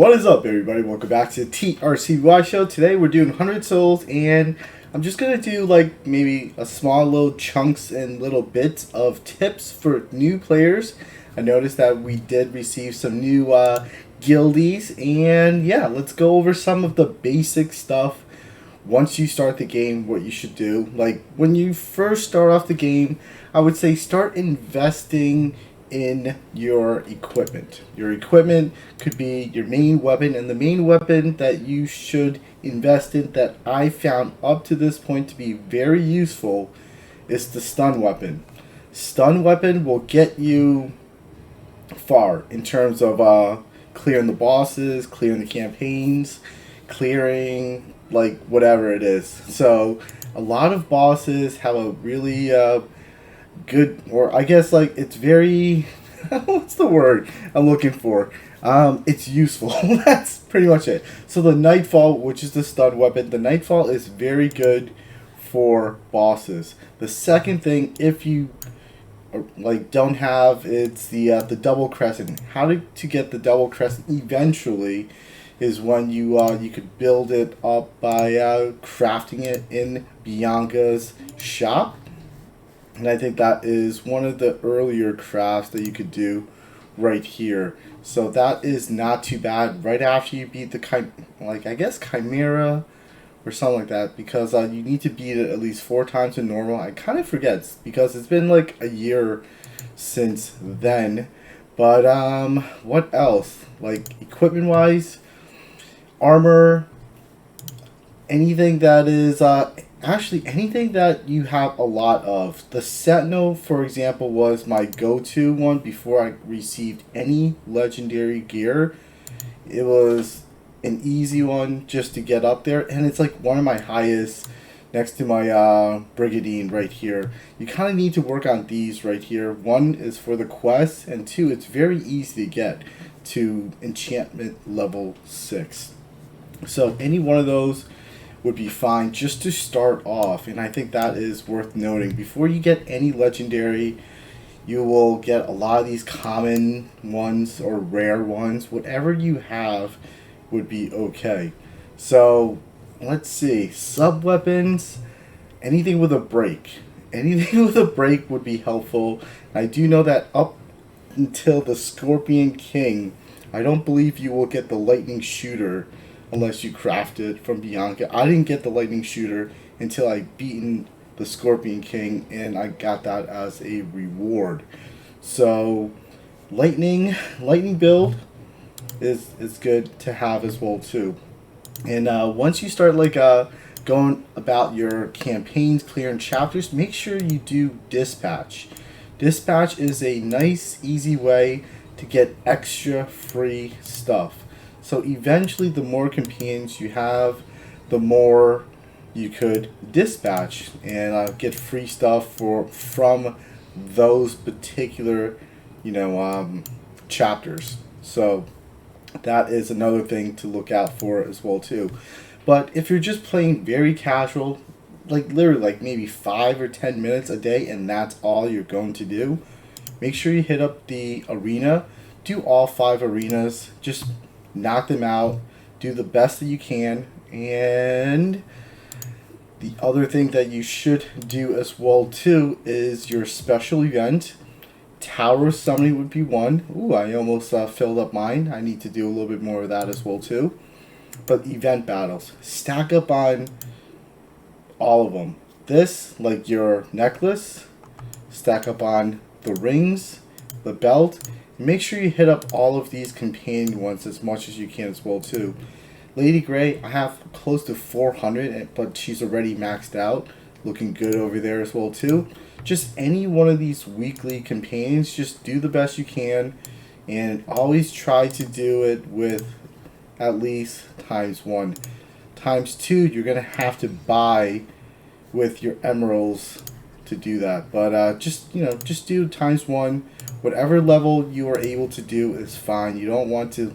What is up, everybody? Welcome back to the TRCY show. Today we're doing 100 souls, and I'm just gonna do like maybe a small little chunks and little bits of tips for new players. I noticed that we did receive some new guildies, and yeah, let's go over some of the basic stuff. Once you start the game, what you should do. Like when you first start off the game, I would say start investing in your equipment. Your equipment could be your main weapon, and the main weapon that you should invest in that I found up to this point to be very useful is the stun weapon. Stun weapon will get you far in terms of clearing the bosses, clearing the campaigns, clearing like whatever it is. So a lot of bosses have a really good, or I guess like it's very what's the word I'm looking for? It's useful. That's pretty much it. So the Nightfall, which is the stun weapon, the Nightfall is very good for bosses. The second thing, if you like don't have, it's the double crescent. How to get the double crescent eventually is when you could build it up by crafting it in Bianca's shop. And I think that is one of the earlier crafts that you could do right here. So that is not too bad right after you beat the I guess Chimera or something like that, because you need to beat it at least 4 times in normal. I kind of forget because it's been like a year since then. But what else? Like equipment wise, armor, anything that is actually anything that you have a lot of. The Sentinel, for example, was my go-to one before I received any legendary gear. It was an easy one just to get up there, and it's like one of my highest next to my Brigadine right here. You kind of need to work on these right here. One is for the quest, and 2, it's very easy to get to enchantment level 6. So any one of those would be fine just to start off, and I think that is worth noting. Before you get any legendary, you will get a lot of these common ones or rare ones. Whatever you have would be okay. So let's see, sub weapons, anything with a break. Anything with a break would be helpful. I do know that up until the Scorpion King, I don't believe you will get the lightning shooter unless you craft it from Bianca. I didn't get the lightning shooter until I beaten the Scorpion King, and I got that as a reward. So lightning build is good to have as well too. And once you start like going about your campaigns, clearing chapters, make sure you do dispatch. Dispatch is a nice, easy way to get extra free stuff. So eventually, the more companions you have, the more you could dispatch and get free stuff from those particular, chapters. So that is another thing to look out for as well too. But if you're just playing very casual, like literally like maybe 5 or 10 minutes a day, and that's all you're going to do, make sure you hit up the arena. Do all 5 arenas. Just knock them out, do the best that you can. And the other thing that you should do as well too is your special event. Tower summoning would be one. Ooh, I almost filled up mine. I need to do a little bit more of that as well too. But event battles, stack up on all of them. This, like your necklace, stack up on the rings, the belt. Make sure you hit up all of these companion ones as much as you can as well too. Lady Grey, I have close to 400, but she's already maxed out. Looking good over there as well too. Just any one of these weekly companions, just do the best you can, and always try to do it with at least ×1. ×2, you're gonna have to buy with your emeralds to do that. But just do ×1. Whatever level you are able to do is fine. You don't want to,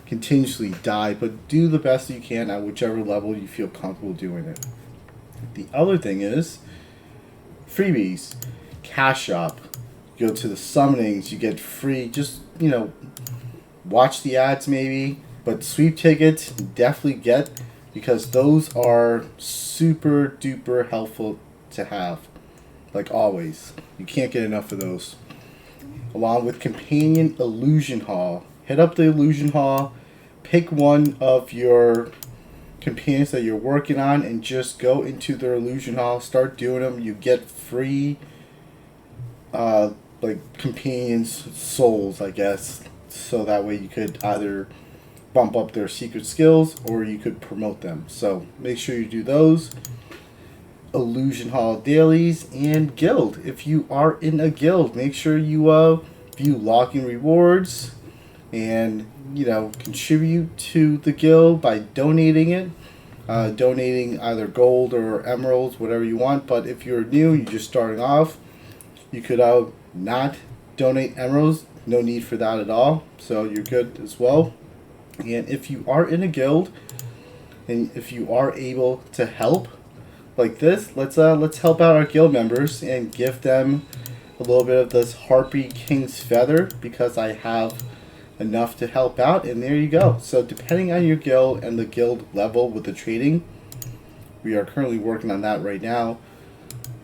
continuously die, but do the best you can at whichever level you feel comfortable doing it. The other thing is freebies. Cash shop. You go to the summonings, you get free, just, watch the ads maybe, but sweep tickets definitely get, because those are super duper helpful to have. Like always, you can't get enough of those. Along with Companion Illusion Hall. Hit up the Illusion Hall, pick one of your companions that you're working on, and just go into their Illusion Hall, start doing them. You get free like companions souls, I guess, so that way you could either bump up their secret skills or you could promote them. So make sure you do those. Illusion Hall dailies and guild. If you are in a guild, make sure you view login rewards and contribute to the guild by donating it. Donating either gold or emeralds, whatever you want. But if you're new, you're just starting off, you could not donate emeralds. No need for that at all. So you're good as well. And if you are in a guild and if you are able to help like this, let's help out our guild members and give them a little bit of this Harpy King's Feather, because I have enough to help out. And there you go. So depending on your guild and the guild level with the trading, we are currently working on that right now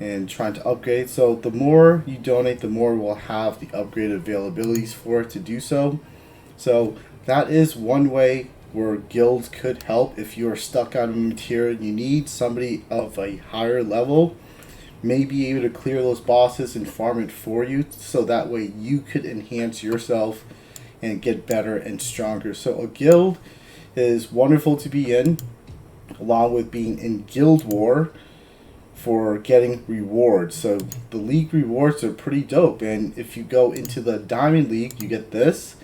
and trying to upgrade. So the more you donate, the more we'll have the upgraded availabilities for it to do so. So that is one way where guilds could help. If you are stuck on a material, you need somebody of a higher level, may be able to clear those bosses and farm it for you, so that way you could enhance yourself and get better and stronger. So a guild is wonderful to be in, along with being in Guild War for getting rewards. So the league rewards are pretty dope, and if you go into the Diamond League, you get this,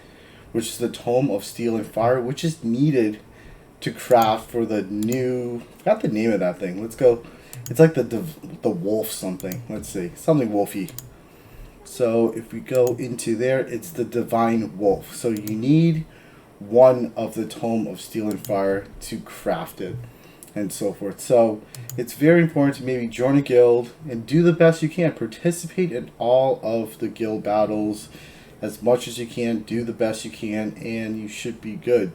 which is the Tome of Steel and Fire, which is needed to craft for the new, I forgot the name of that thing. Let's go. It's like the wolf something. Let's see. Something wolfy. So if we go into there, it's the Divine Wolf. So you need one of the Tome of Steel and Fire to craft it and so forth. So it's very important to maybe join a guild and do the best you can. Participate in all of the guild battles as much as you can. Do the best you can, and you should be good.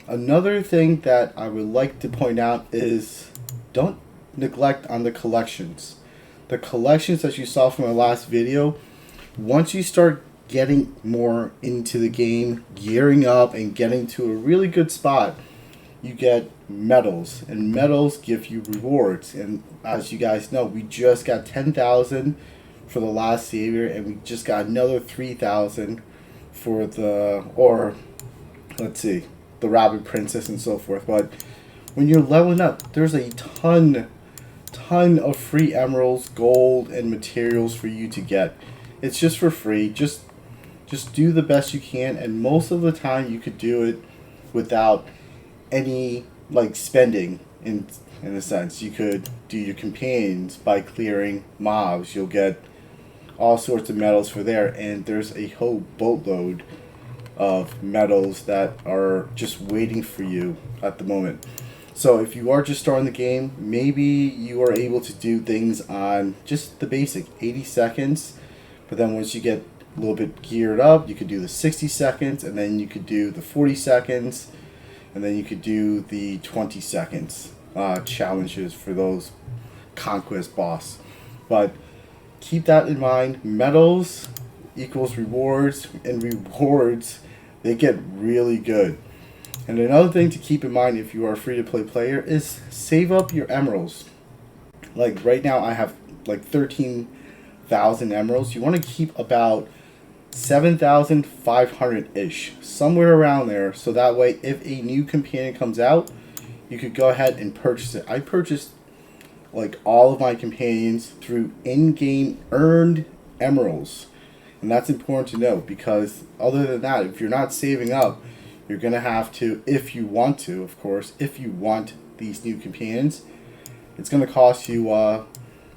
Another thing that I would like to point out is don't neglect on the collections. The collections that you saw from my last video, once you start getting more into the game, gearing up and getting to a really good spot, you get medals, and medals give you rewards. And as you guys know, we just got 10,000 for the last savior, and we just got another 3,000 for the, or let's see, the Rabbit Princess and so forth. But when you're leveling up, there's a ton of free emeralds, gold, and materials for you to get. It's just for free. Just do the best you can, and most of the time you could do it without any spending. In a sense, you could do your companions by clearing mobs. You'll get all sorts of medals for there, and there's a whole boatload of medals that are just waiting for you at the moment. So if you are just starting the game, maybe you are able to do things on just the basic 80 seconds, but then once you get a little bit geared up, you could do the 60 seconds, and then you could do the 40 seconds, and then you could do the 20 seconds challenges for those conquest boss. But keep that in mind. Medals equals rewards, and rewards, they get really good. And another thing to keep in mind if you are a free-to-play player is save up your emeralds. Like right now I have 13,000 emeralds. You want to keep about 7,500-ish, somewhere around there, so that way if a new companion comes out, you could go ahead and purchase it. I purchased all of my companions through in-game earned emeralds, and that's important to know, because other than that, if you're not saving up, you're going to have to, if you want to, of course, if you want these new companions, it's going to cost you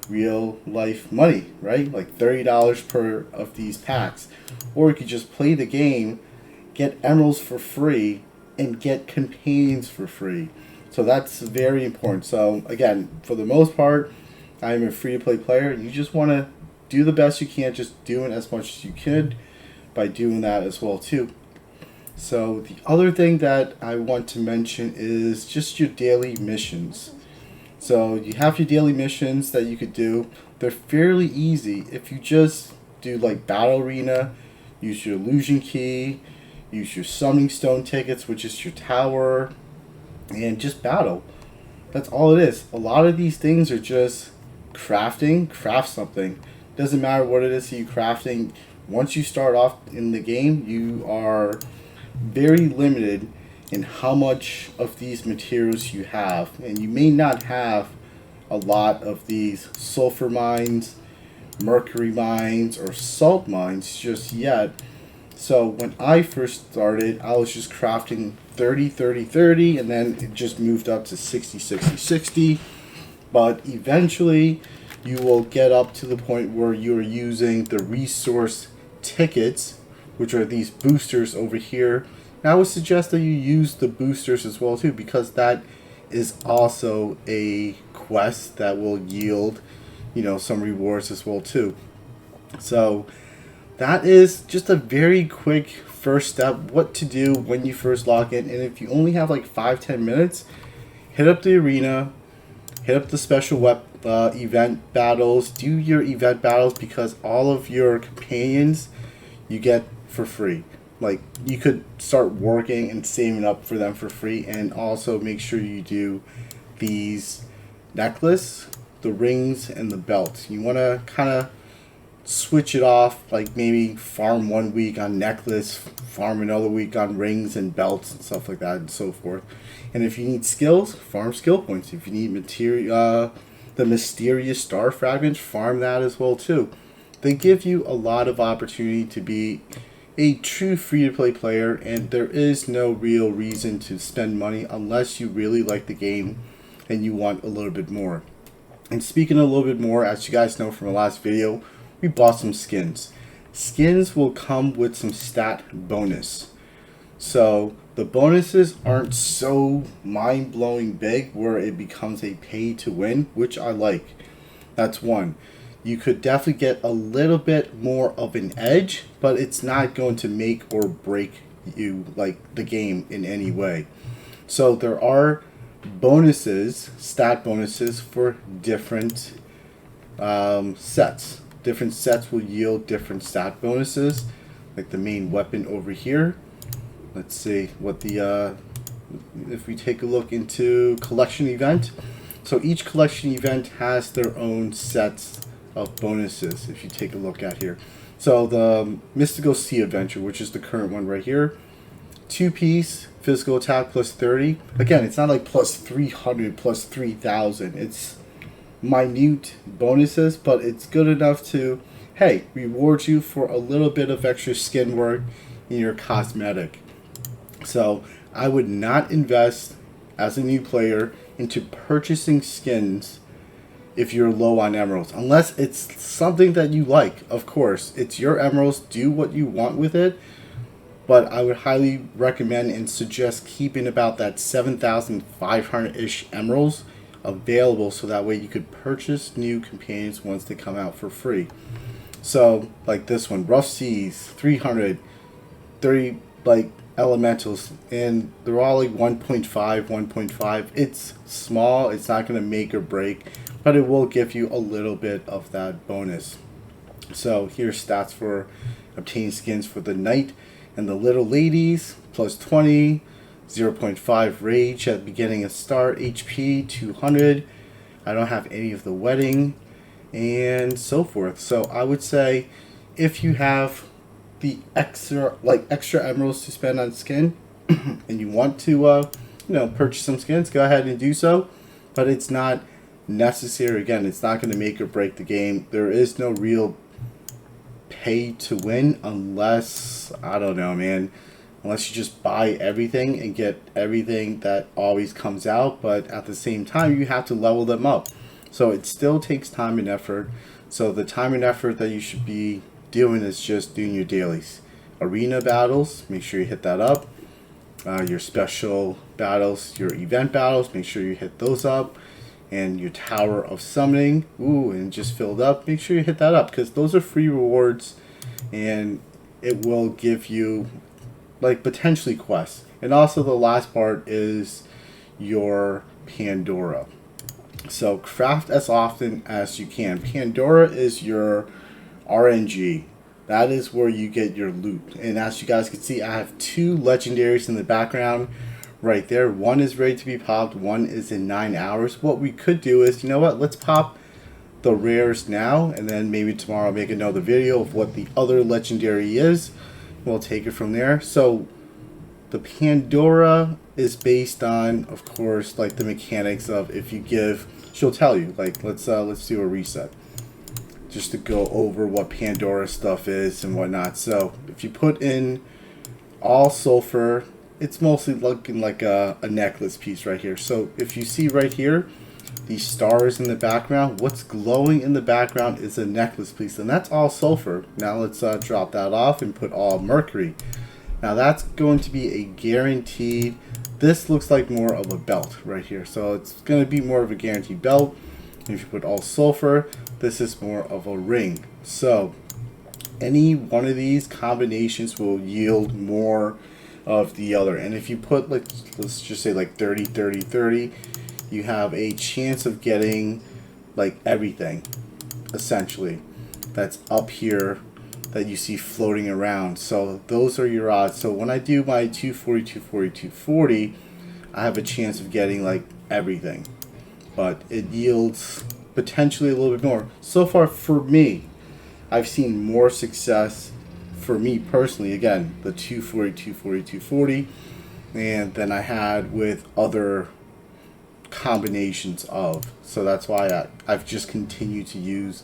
real life money, right? Like $30 per of these packs. Or you could just play the game, get emeralds for free, and get companions for free. So that's very important. So again, for the most part, I'm a free-to-play player. You just want to do the best you can, just doing as much as you could by doing that as well too. So the other thing that I want to mention is just your daily missions. So you have your daily missions that you could do. They're fairly easy if you just do like Battle Arena, use your illusion key, use your summoning stone tickets, which is your tower, and just battle. That's all it is. A lot of these things are just crafting, craft something. Doesn't matter what it is that you're crafting. Once you start off in the game, you are very limited in how much of these materials you have. And you may not have a lot of these sulfur mines, mercury mines, or salt mines just yet. So when I first started, I was just crafting 30, 30, 30, and then it just moved up to 60, 60, 60. But eventually, you will get up to the point where you're using the resource tickets, which are these boosters over here. And I would suggest that you use the boosters as well too, because that is also a quest that will yield, some rewards as well too. So that is just a very quick first step, what to do when you first log in. And if you only have like 5-10 minutes, hit up the arena, hit up the special event battles, do your event battles, because all of your companions you get for free. Like, you could start working and saving up for them for free. And also make sure you do these necklace, the rings, and the belt. You want to kind of switch it off, like maybe farm 1 week on necklace, farm another week on rings and belts and stuff like that and so forth. And if you need skills, farm skill points. If you need material, the mysterious star fragments, farm that as well too. They give you a lot of opportunity to be a true free-to-play player, and there is no real reason to spend money unless you really like the game and you want a little bit more. And speaking a little bit more, as you guys know from the last video, we bought some skins. Skins will come with some stat bonus. So the bonuses aren't so mind-blowing big where it becomes a pay-to-win, which I like. That's one. You could definitely get a little bit more of an edge, but it's not going to make or break you, like, the game in any way. So there are bonuses, stat bonuses for different sets. Different sets will yield different stat bonuses, like the main weapon over here. Let's see what the if we take a look into collection event. So each collection event has their own sets of bonuses, if you take a look at here. So the Mystical Sea Adventure, which is the current one right here, 2-piece physical attack plus 30. Again, it's not like plus 300, plus 3,000. It's minute bonuses, but it's good enough to, hey, reward you for a little bit of extra skin work in your cosmetic. So I would not invest as a new player into purchasing skins if you're low on emeralds, unless it's something that you like. Of course, it's your emeralds, do what you want with it, but I would highly recommend and suggest keeping about that 7,500-ish emeralds available, so that way you could purchase new companions once they come out for free. So like this one, Rough Seas, 300, 30 like elementals, and they're all like 1.5. It's small, it's not going to make or break, but it will give you a little bit of that bonus. So here's stats for obtaining skins for the knight and the little ladies, plus 20, 0.5 rage at the beginning of start, HP 200. I don't have any of the wedding and so forth. So I would say if you have the extra emeralds to spend on skin and you want to purchase some skins, go ahead and do so, but it's not necessary. Again, it's not going to make or break the game. There is no real pay to win unless, I don't know, man, unless you just buy everything and get everything that always comes out, but at the same time you have to level them up. So it still takes time and effort. So the time and effort that you should be doing is just doing your dailies. Arena battles, make sure you hit that up. Your special battles, your event battles, make sure you hit those up. And your Tower of Summoning, and just filled up, make sure you hit that up, because those are free rewards and it will give you like potentially quests. And also the last part is your Pandora. So craft as often as you can. Pandora is your RNG. That is where you get your loot. And as you guys can see, I have 2 legendaries in the background right there. One is ready to be popped. One is in 9 hours. What we could do is, you know what? Let's pop the rares now, and then maybe tomorrow I'll make another video of what the other legendary is. We'll take it from there. So the Pandora is based on, of course, like the mechanics of if you give, she'll tell you, like let's do a reset just to go over what Pandora stuff is and whatnot. So if you put in all sulfur, it's mostly looking like a necklace piece right here. So if you see right here, these stars in the background, what's glowing in the background is a necklace piece, and that's all sulfur. Now let's drop that off and put all mercury. Now that's going to be a guaranteed. This looks like more of a belt right here, so it's going to be more of a guaranteed belt. And if you put all sulfur, this is more of a ring. So any one of these combinations will yield more of the other. And if you put, like, let's just say like 30 30 30, you have a chance of getting like everything essentially that's up here that you see floating around. So those are your odds. So when I do my 240 240 240, I have a chance of getting like everything, but it yields potentially a little bit more. So far for me, I've seen more success for me personally, again, the 240 240 240, and than I had with other combinations of. So that's why I've just continued to use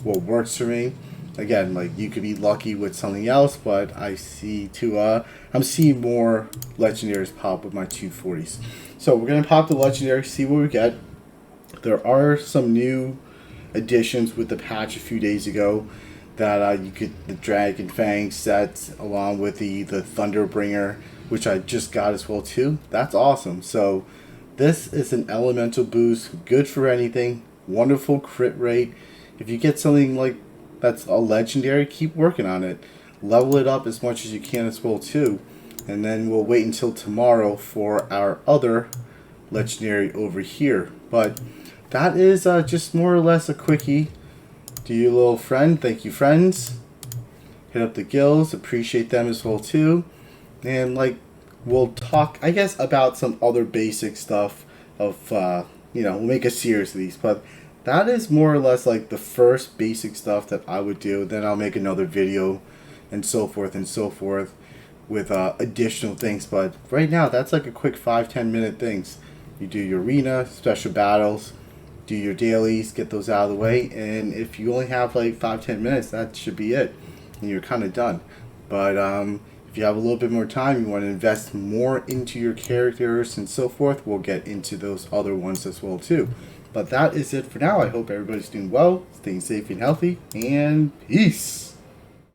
what works for me. Again, like you could be lucky with something else, but I see I'm seeing more legendaries pop with my 240s. So we're gonna pop the legendary, see what we get. There are some new additions with the patch a few days ago that you could, the Dragon Fang set along with the Thunderbringer, which I just got as well too. That's awesome. So this is an elemental boost, good for anything, wonderful crit rate. If you get something like that's a legendary, keep working on it. Level it up as much as you can as well too. And then we'll wait until tomorrow for our other legendary over here. But that is just more or less a quickie. Do you, little friend? Thank you, friends. Hit up the guilds, appreciate them as well too. And like, we'll talk, I guess, about some other basic stuff of, we'll make a series of these, but that is more or less like the first basic stuff that I would do. Then I'll make another video and so forth with additional things. But right now, that's like a quick 5-10 minute things. You do your arena, special battles, do your dailies, get those out of the way. And if you only have like 5-10 minutes, that should be it. And you're kind of done. But if you have a little bit more time, you want to invest more into your characters and so forth, we'll get into those other ones as well too. But that is it for now. I hope everybody's doing well, staying safe and healthy, and peace.